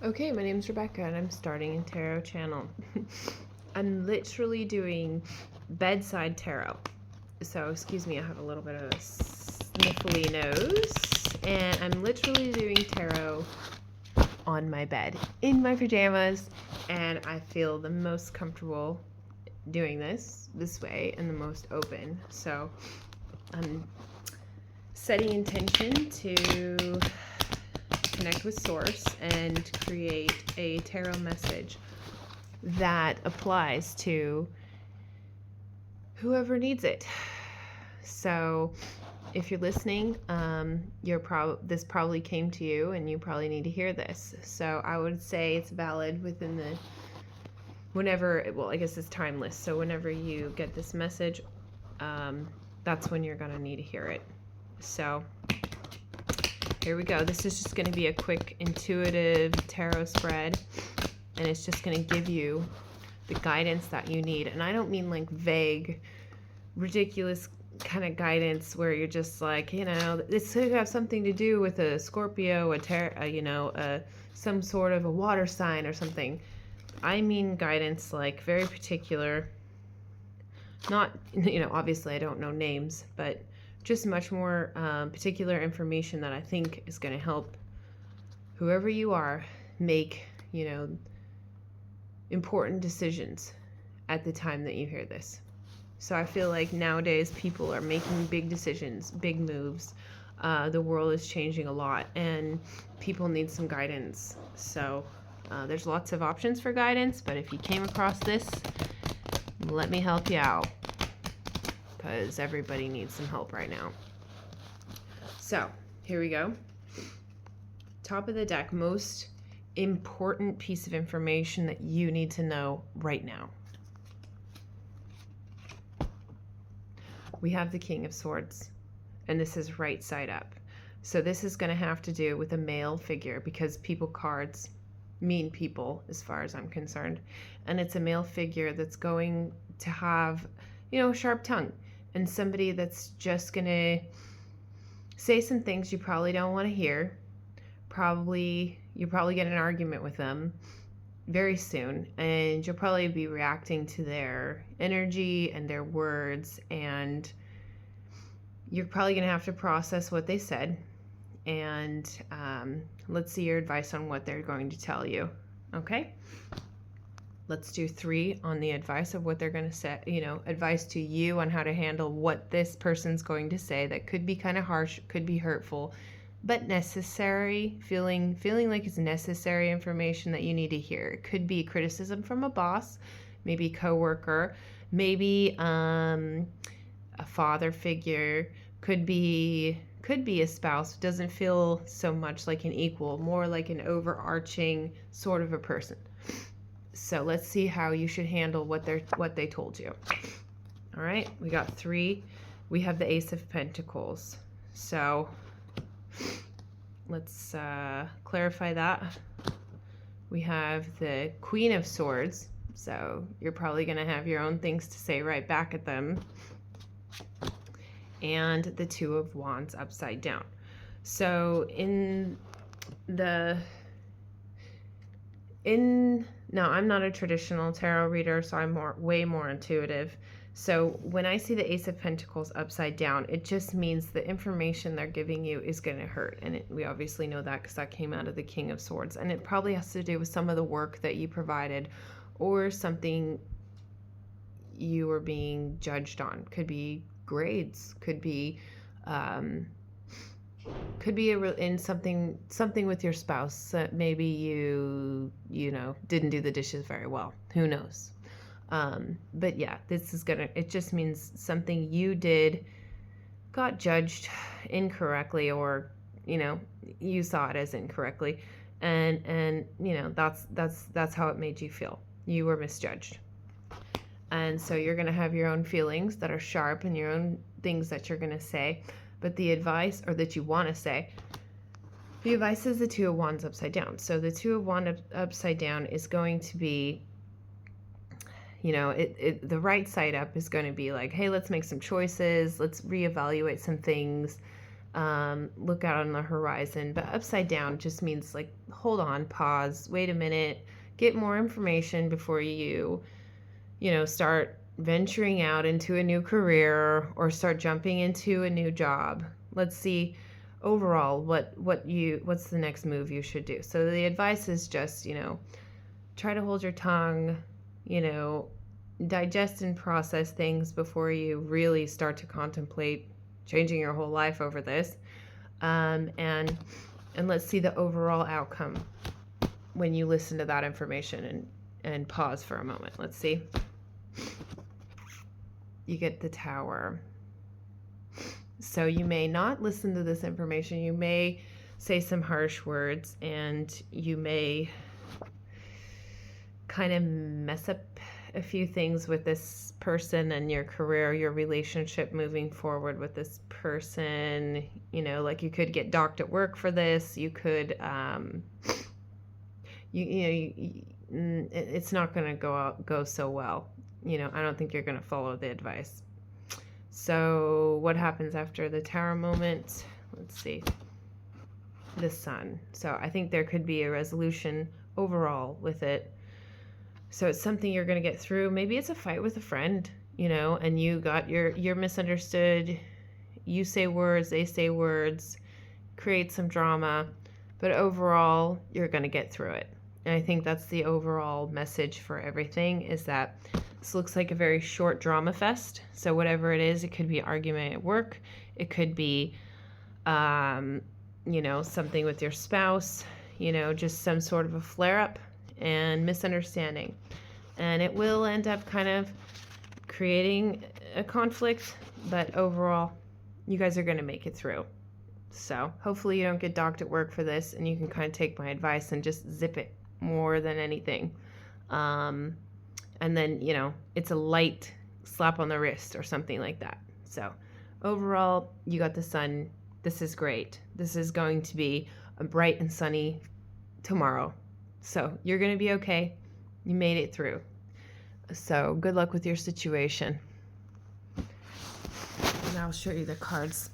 Okay, my name's Rebecca and I'm starting a tarot channel. I'm literally doing bedside tarot. So, excuse me, I have a little bit of a sniffly nose. And I'm literally doing tarot on my bed in my pajamas. And I feel the most comfortable doing this way and the most open. So, I'm setting intention to connect with source and create a tarot message that applies to whoever needs it. So if you're listening, this probably came to you and you probably need to hear this. So I would say it's valid within I guess it's timeless. So whenever you get this message, that's when you're going to need to hear it. So here we go. This is just going to be a quick intuitive tarot spread, and it's just going to give you the guidance that you need. And I don't mean like vague, ridiculous kind of guidance where you're just like, this could have something to do with a Scorpio, some sort of a water sign or something. I mean guidance like very particular. Not, obviously I don't know names, but just much more particular information that I think is going to help whoever you are make, important decisions at the time that you hear this. So I feel like nowadays people are making big decisions, big moves. The world is changing a lot and people need some guidance. So there's lots of options for guidance, but if you came across this, let me help you out, because everybody needs some help right now. So here we go. Top of the deck, most important piece of information that you need to know right now. We have the King of Swords, and this is right side up. So this is going to have to do with a male figure, because people cards mean people as far as I'm concerned. And it's a male figure that's going to have, a sharp tongue, and somebody that's just going to say some things you probably don't want to hear. You'll probably get an argument with them very soon, and you'll probably be reacting to their energy and their words, and you're probably going to have to process what they said. And let's see your advice on what they're going to tell you. Okay? Let's do 3 on the advice of what they're going to say, advice to you on how to handle what this person's going to say that could be kind of harsh, could be hurtful, but necessary, feeling like it's necessary information that you need to hear. It could be criticism from a boss, maybe coworker, maybe a father figure, could be a spouse. It doesn't feel so much like an equal, more like an overarching sort of a person. So let's see how you should handle what they told you. All right, we got 3. We have the Ace of Pentacles. So let's clarify that. We have the Queen of Swords. So you're probably going to have your own things to say right back at them. And the Two of Wands upside down. So now I'm not a traditional tarot reader, so I'm way more intuitive. So when I see the Ace of Pentacles upside down, it just means the information they're giving you is going to hurt. And we obviously know that because that came out of the King of Swords. And it probably has to do with some of the work that you provided or something you were being judged on. Could be grades, could be in something with your spouse that maybe you didn't do the dishes very well. Who knows? But yeah, it just means something you did got judged incorrectly, or you saw it as incorrectly, and that's how it made you feel. You were misjudged. And so you're going to have your own feelings that are sharp and your own things that you're going to say. But the advice, or that you want to say, the advice is the Two of Wands upside down. So the Two of Wands upside down is going to be, the right side up is going to be like, hey, let's make some choices. Let's reevaluate some things. Look out on the horizon. But upside down just means like hold on, pause, wait a minute, get more information before start venturing out into a new career or start jumping into a new job. Let's see overall what's the next move you should do. So the advice is just, try to hold your tongue, digest and process things before you really start to contemplate changing your whole life over this. And let's see the overall outcome when you listen to that information and pause for a moment. Let's see. You get the Tower. So you may not listen to this information. You may say some harsh words, and you may kind of mess up a few things with this person and your career, your relationship moving forward with this person. Like you could get docked at work for this. You could, it's not going to go so well. I don't think you're going to follow the advice. So what happens after the Tower moment? Let's see. The Sun. So I think there could be a resolution overall with it. So it's something you're going to get through. Maybe it's a fight with a friend, and you're misunderstood. You say words, they say words, create some drama, but overall you're going to get through it. And I think that's the overall message for everything, is that this looks like a very short drama fest. So whatever it is, it could be an argument at work. It could be, something with your spouse, just some sort of a flare-up and misunderstanding. And it will end up kind of creating a conflict, but overall, you guys are going to make it through. So hopefully you don't get docked at work for this, and you can kind of take my advice and just zip it more than anything. And then, it's a light slap on the wrist or something like that. So overall, you got the Sun. This is great. This is going to be a bright and sunny tomorrow. So you're going to be okay. You made it through. So good luck with your situation. And I'll show you the cards